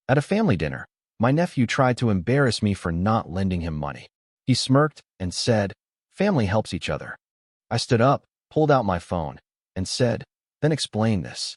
At a family dinner, my nephew tried to embarrass me for not lending him money. He smirked and said, "Family helps each other." I stood up, pulled out my phone, and said, "Then explain this."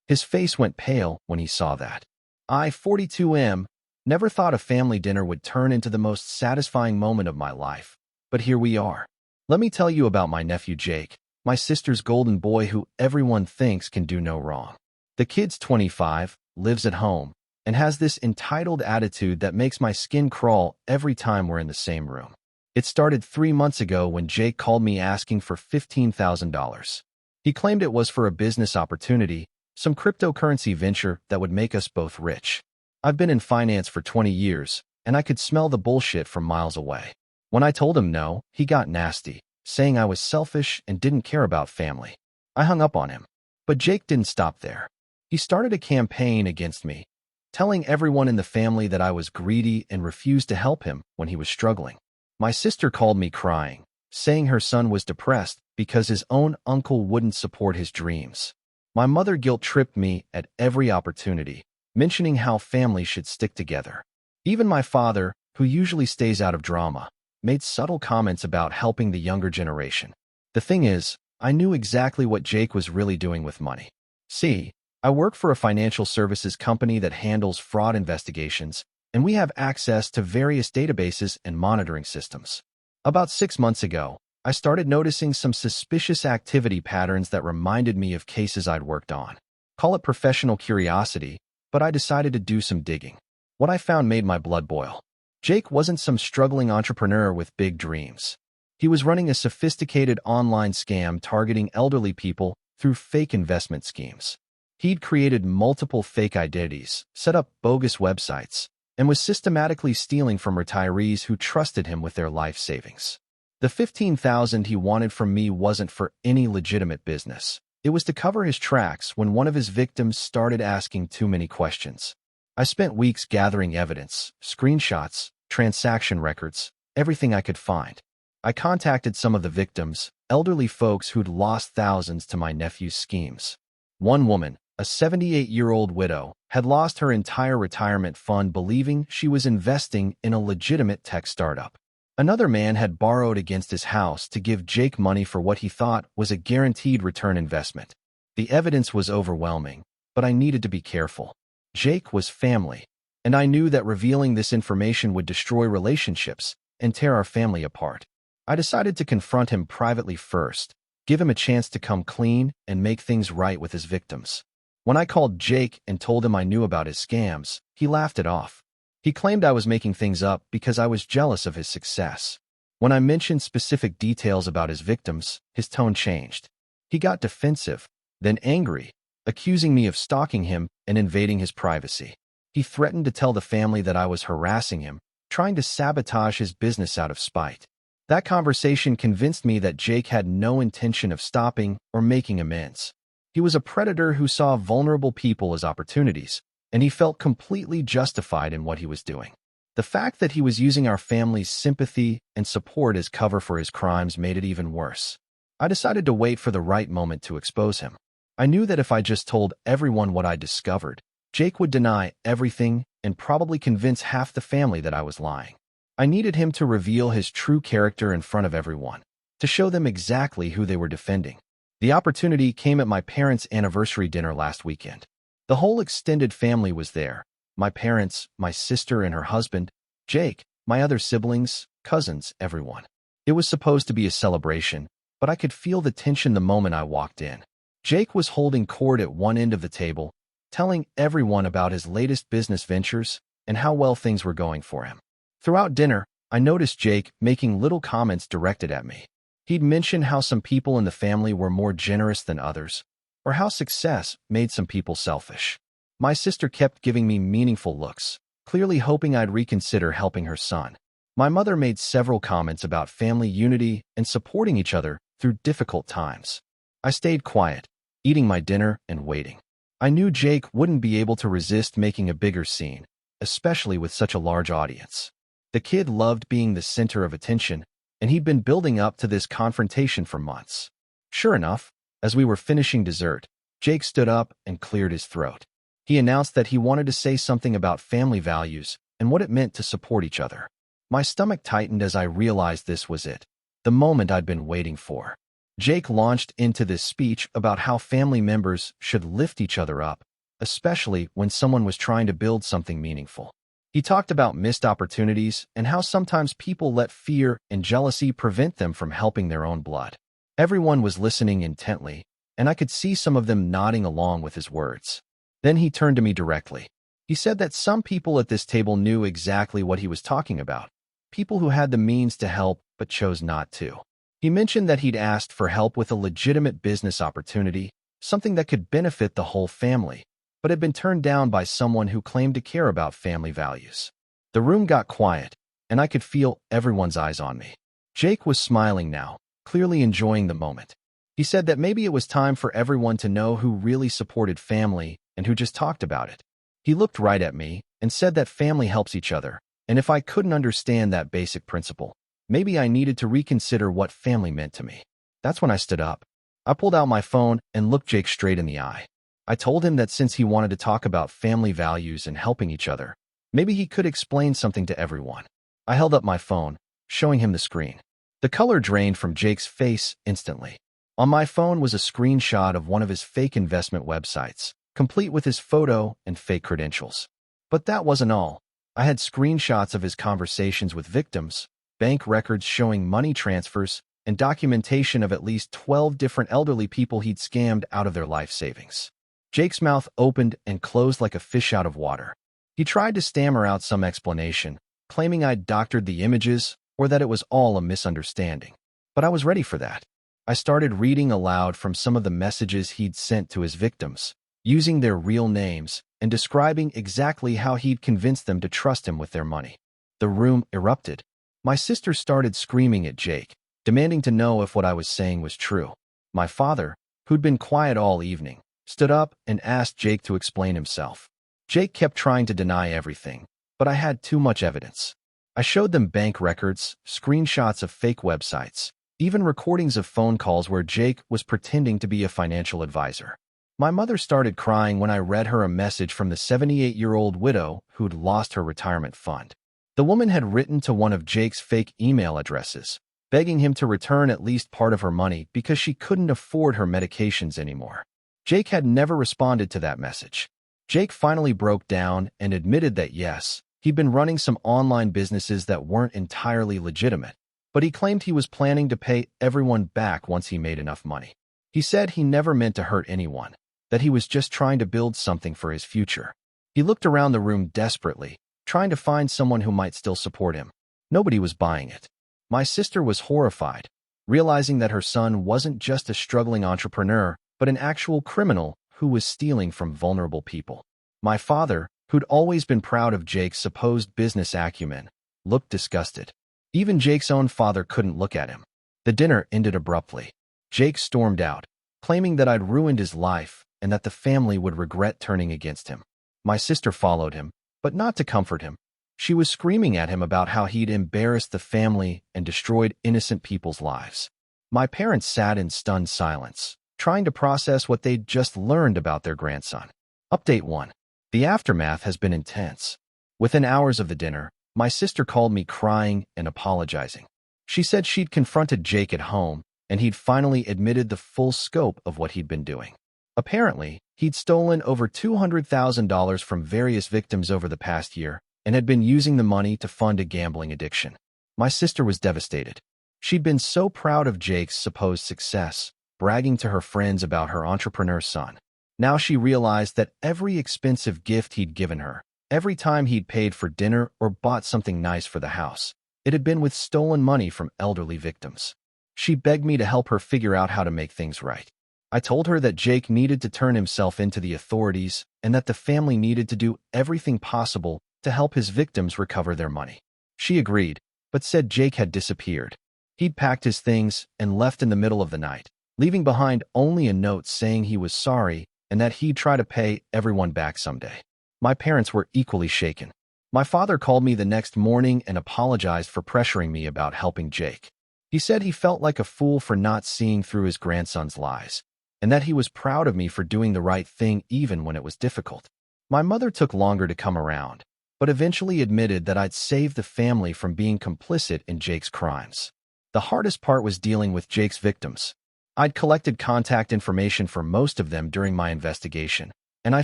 His face went pale when he saw that. I, 42M, never thought a family dinner would turn into the most satisfying moment of my life. But here we are. Let me tell you about my nephew Jake, my sister's golden boy who everyone thinks can do no wrong. The kid's 25, lives at home, and has this entitled attitude that makes my skin crawl every time we're in the same room. It started 3 months ago when Jake called me asking for $15,000. He claimed it was for a business opportunity, some cryptocurrency venture that would make us both rich. I've been in finance for 20 years, and I could smell the bullshit from miles away. When I told him no, he got nasty, saying I was selfish and didn't care about family. I hung up on him. But Jake didn't stop there. He started a campaign against me, telling everyone in the family that I was greedy and refused to help him when he was struggling. My sister called me crying, saying her son was depressed because his own uncle wouldn't support his dreams. My mother guilt-tripped me at every opportunity, mentioning how families should stick together. Even my father, who usually stays out of drama, made subtle comments about helping the younger generation. The thing is, I knew exactly what Jake was really doing with money. See, I work for a financial services company that handles fraud investigations, and we have access to various databases and monitoring systems. About 6 months ago, I started noticing some suspicious activity patterns that reminded me of cases I'd worked on. Call it professional curiosity, but I decided to do some digging. What I found made my blood boil. Jake wasn't some struggling entrepreneur with big dreams. He was running a sophisticated online scam targeting elderly people through fake investment schemes. He'd created multiple fake identities, set up bogus websites, and was systematically stealing from retirees who trusted him with their life savings. The $15,000 he wanted from me wasn't for any legitimate business. It was to cover his tracks when one of his victims started asking too many questions. I spent weeks gathering evidence, screenshots, transaction records, everything I could find. I contacted some of the victims, elderly folks who'd lost thousands to my nephew's schemes. One woman, a 78-year-old widow, had lost her entire retirement fund believing she was investing in a legitimate tech startup. Another man had borrowed against his house to give Jake money for what he thought was a guaranteed return investment. The evidence was overwhelming, but I needed to be careful. Jake was family, and I knew that revealing this information would destroy relationships and tear our family apart. I decided to confront him privately first, give him a chance to come clean and make things right with his victims. When I called Jake and told him I knew about his scams, he laughed it off. He claimed I was making things up because I was jealous of his success. When I mentioned specific details about his victims, his tone changed. He got defensive, then angry, accusing me of stalking him and invading his privacy. He threatened to tell the family that I was harassing him, trying to sabotage his business out of spite. That conversation convinced me that Jake had no intention of stopping or making amends. He was a predator who saw vulnerable people as opportunities, and he felt completely justified in what he was doing. The fact that he was using our family's sympathy and support as cover for his crimes made it even worse. I decided to wait for the right moment to expose him. I knew that if I just told everyone what I discovered, Jake would deny everything and probably convince half the family that I was lying. I needed him to reveal his true character in front of everyone, to show them exactly who they were defending. The opportunity came at my parents' anniversary dinner last weekend. The whole extended family was there. My parents, my sister and her husband, Jake, my other siblings, cousins, everyone. It was supposed to be a celebration, but I could feel the tension the moment I walked in. Jake was holding court at one end of the table, telling everyone about his latest business ventures and how well things were going for him. Throughout dinner, I noticed Jake making little comments directed at me. He'd mention how some people in the family were more generous than others, or how success made some people selfish. My sister kept giving me meaningful looks, clearly hoping I'd reconsider helping her son. My mother made several comments about family unity and supporting each other through difficult times. I stayed quiet, eating my dinner and waiting. I knew Jake wouldn't be able to resist making a bigger scene, especially with such a large audience. The kid loved being the center of attention, and he'd been building up to this confrontation for months. Sure enough, as we were finishing dessert, Jake stood up and cleared his throat. He announced that he wanted to say something about family values and what it meant to support each other. My stomach tightened as I realized this was it, the moment I'd been waiting for. Jake launched into this speech about how family members should lift each other up, especially when someone was trying to build something meaningful. He talked about missed opportunities and how sometimes people let fear and jealousy prevent them from helping their own blood. Everyone was listening intently, and I could see some of them nodding along with his words. Then he turned to me directly. He said that some people at this table knew exactly what he was talking about, people who had the means to help but chose not to. He mentioned that he'd asked for help with a legitimate business opportunity, something that could benefit the whole family, but had been turned down by someone who claimed to care about family values. The room got quiet, and I could feel everyone's eyes on me. Jake was smiling now, clearly enjoying the moment. He said that maybe it was time for everyone to know who really supported family and who just talked about it. He looked right at me and said that family helps each other, and if I couldn't understand that basic principle, maybe I needed to reconsider what family meant to me. That's when I stood up. I pulled out my phone and looked Jake straight in the eye. I told him that since he wanted to talk about family values and helping each other, maybe he could explain something to everyone. I held up my phone, showing him the screen. The color drained from Jake's face instantly. On my phone was a screenshot of one of his fake investment websites, complete with his photo and fake credentials. But that wasn't all. I had screenshots of his conversations with victims, bank records showing money transfers, and documentation of at least 12 different elderly people he'd scammed out of their life savings. Jake's mouth opened and closed like a fish out of water. He tried to stammer out some explanation, claiming I'd doctored the images or that it was all a misunderstanding. But I was ready for that. I started reading aloud from some of the messages he'd sent to his victims, using their real names and describing exactly how he'd convinced them to trust him with their money. The room erupted. My sister started screaming at Jake, demanding to know if what I was saying was true. My father, who'd been quiet all evening, stood up and asked Jake to explain himself. Jake kept trying to deny everything, but I had too much evidence. I showed them bank records, screenshots of fake websites, even recordings of phone calls where Jake was pretending to be a financial advisor. My mother started crying when I read her a message from the 78-year-old widow who'd lost her retirement fund. The woman had written to one of Jake's fake email addresses, begging him to return at least part of her money because she couldn't afford her medications anymore. Jake had never responded to that message. Jake finally broke down and admitted that yes, he'd been running some online businesses that weren't entirely legitimate, but he claimed he was planning to pay everyone back once he made enough money. He said he never meant to hurt anyone, that he was just trying to build something for his future. He looked around the room desperately, trying to find someone who might still support him. Nobody was buying it. My sister was horrified, realizing that her son wasn't just a struggling entrepreneur, but an actual criminal who was stealing from vulnerable people. My father, who'd always been proud of Jake's supposed business acumen, looked disgusted. Even Jake's own father couldn't look at him. The dinner ended abruptly. Jake stormed out, claiming that I'd ruined his life and that the family would regret turning against him. My sister followed him, but not to comfort him. She was screaming at him about how he'd embarrassed the family and destroyed innocent people's lives. My parents sat in stunned silence, trying to process what they'd just learned about their grandson. Update 1. The aftermath has been intense. Within hours of the dinner, my sister called me crying and apologizing. She said she'd confronted Jake at home, and he'd finally admitted the full scope of what he'd been doing. Apparently, he'd stolen over $200,000 from various victims over the past year and had been using the money to fund a gambling addiction. My sister was devastated. She'd been so proud of Jake's supposed success, bragging to her friends about her entrepreneur son. Now she realized that every expensive gift he'd given her, every time he'd paid for dinner or bought something nice for the house, it had been with stolen money from elderly victims. She begged me to help her figure out how to make things right. I told her that Jake needed to turn himself into the authorities and that the family needed to do everything possible to help his victims recover their money. She agreed, but said Jake had disappeared. He'd packed his things and left in the middle of the night, leaving behind only a note saying he was sorry and that he'd try to pay everyone back someday. My parents were equally shaken. My father called me the next morning and apologized for pressuring me about helping Jake. He said he felt like a fool for not seeing through his grandson's lies, and that he was proud of me for doing the right thing even when it was difficult. My mother took longer to come around, but eventually admitted that I'd saved the family from being complicit in Jake's crimes. The hardest part was dealing with Jake's victims. I'd collected contact information for most of them during my investigation, and I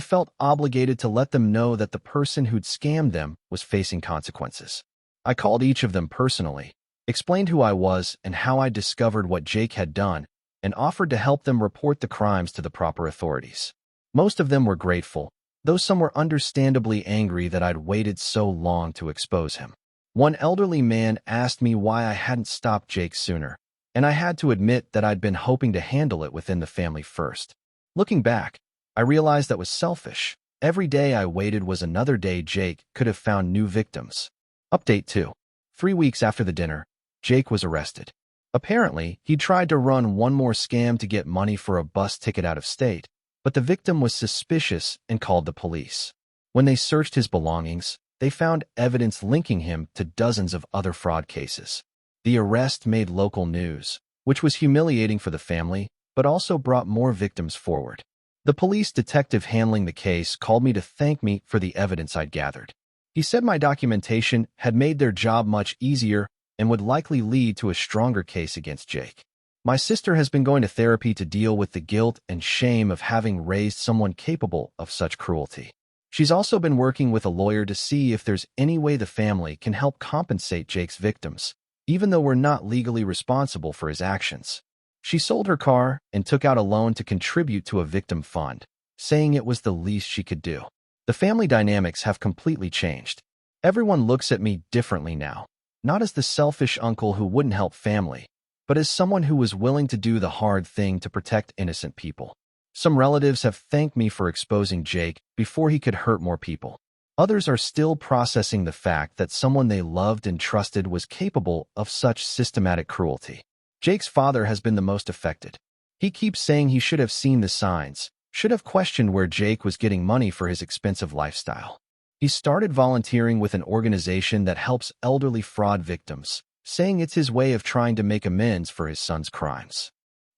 felt obligated to let them know that the person who'd scammed them was facing consequences. I called each of them personally, explained who I was and how I discovered what Jake had done, and offered to help them report the crimes to the proper authorities. Most of them were grateful, though some were understandably angry that I'd waited so long to expose him. One elderly man asked me why I hadn't stopped Jake sooner, and I had to admit that I'd been hoping to handle it within the family first. Looking back, I realized that was selfish. Every day I waited was another day Jake could have found new victims. Update 2. 3 weeks after the dinner, Jake was arrested. Apparently, he tried to run one more scam to get money for a bus ticket out of state, but the victim was suspicious and called the police. When they searched his belongings, they found evidence linking him to dozens of other fraud cases. The arrest made local news, which was humiliating for the family, but also brought more victims forward. The police detective handling the case called me to thank me for the evidence I'd gathered. He said my documentation had made their job much easier and would likely lead to a stronger case against Jake. My sister has been going to therapy to deal with the guilt and shame of having raised someone capable of such cruelty. She's also been working with a lawyer to see if there's any way the family can help compensate Jake's victims, even though we're not legally responsible for his actions. She sold her car and took out a loan to contribute to a victim fund, saying it was the least she could do. The family dynamics have completely changed. Everyone looks at me differently now, not as the selfish uncle who wouldn't help family, but as someone who was willing to do the hard thing to protect innocent people. Some relatives have thanked me for exposing Jake before he could hurt more people. Others are still processing the fact that someone they loved and trusted was capable of such systematic cruelty. Jake's father has been the most affected. He keeps saying he should have seen the signs, should have questioned where Jake was getting money for his expensive lifestyle. He started volunteering with an organization that helps elderly fraud victims, saying it's his way of trying to make amends for his son's crimes.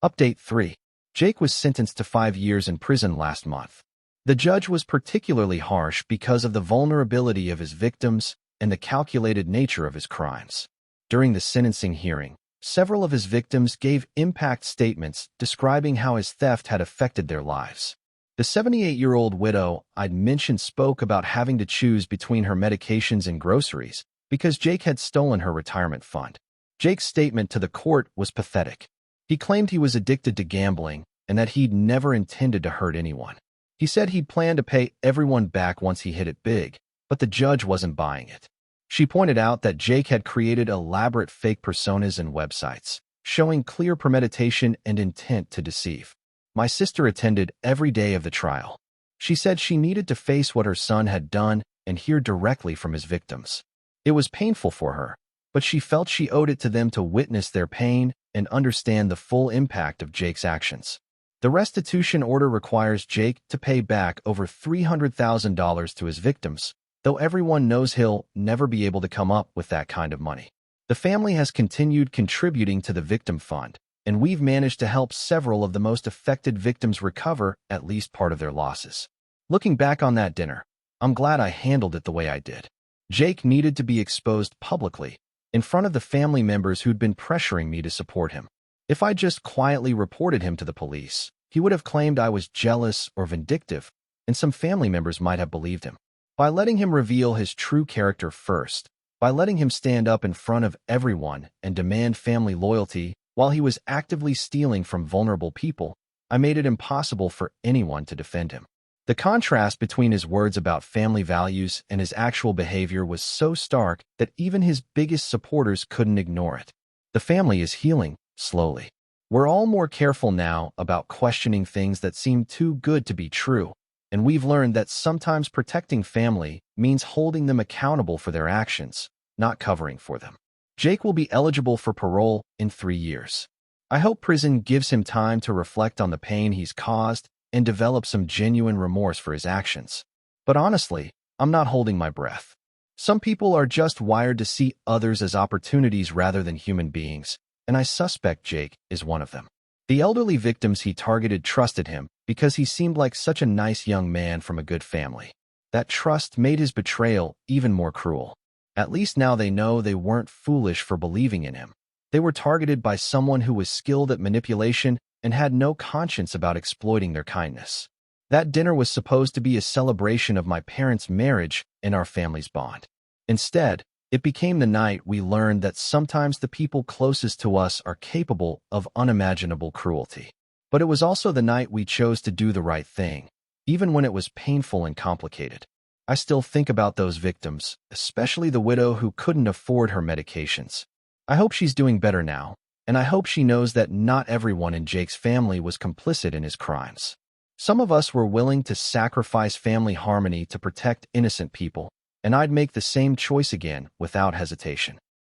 Update 3. Jake was sentenced to 5 years in prison last month. The judge was particularly harsh because of the vulnerability of his victims and the calculated nature of his crimes. During the sentencing hearing, several of his victims gave impact statements describing how his theft had affected their lives. The 78-year-old widow I'd mentioned spoke about having to choose between her medications and groceries because Jake had stolen her retirement fund. Jake's statement to the court was pathetic. He claimed he was addicted to gambling and that he'd never intended to hurt anyone. He said he'd planned to pay everyone back once he hit it big, but the judge wasn't buying it. She pointed out that Jake had created elaborate fake personas and websites, showing clear premeditation and intent to deceive. My sister attended every day of the trial. She said she needed to face what her son had done and hear directly from his victims. It was painful for her, but she felt she owed it to them to witness their pain and understand the full impact of Jake's actions. The restitution order requires Jake to pay back over $300,000 to his victims, though everyone knows he'll never be able to come up with that kind of money. The family has continued contributing to the victim fund, and we've managed to help several of the most affected victims recover at least part of their losses. Looking back on that dinner, I'm glad I handled it the way I did. Jake needed to be exposed publicly, in front of the family members who'd been pressuring me to support him. If I just quietly reported him to the police, he would have claimed I was jealous or vindictive, and some family members might have believed him. By letting him reveal his true character first, by letting him stand up in front of everyone and demand family loyalty while he was actively stealing from vulnerable people, I made it impossible for anyone to defend him. The contrast between his words about family values and his actual behavior was so stark that even his biggest supporters couldn't ignore it. The family is healing, slowly. We're all more careful now about questioning things that seem too good to be true, and we've learned that sometimes protecting family means holding them accountable for their actions, not covering for them. Jake will be eligible for parole in 3 years. I hope prison gives him time to reflect on the pain he's caused and develop some genuine remorse for his actions. But honestly, I'm not holding my breath. Some people are just wired to see others as opportunities rather than human beings, and I suspect Jake is one of them. The elderly victims he targeted trusted him because he seemed like such a nice young man from a good family. That trust made his betrayal even more cruel. At least now they know they weren't foolish for believing in him. They were targeted by someone who was skilled at manipulation and had no conscience about exploiting their kindness. That dinner was supposed to be a celebration of my parents' marriage and our family's bond. Instead, it became the night we learned that sometimes the people closest to us are capable of unimaginable cruelty. But it was also the night we chose to do the right thing, even when it was painful and complicated. I still think about those victims, especially the widow who couldn't afford her medications. I hope she's doing better now, and I hope she knows that not everyone in Jake's family was complicit in his crimes. Some of us were willing to sacrifice family harmony to protect innocent people, and I'd make the same choice again without hesitation.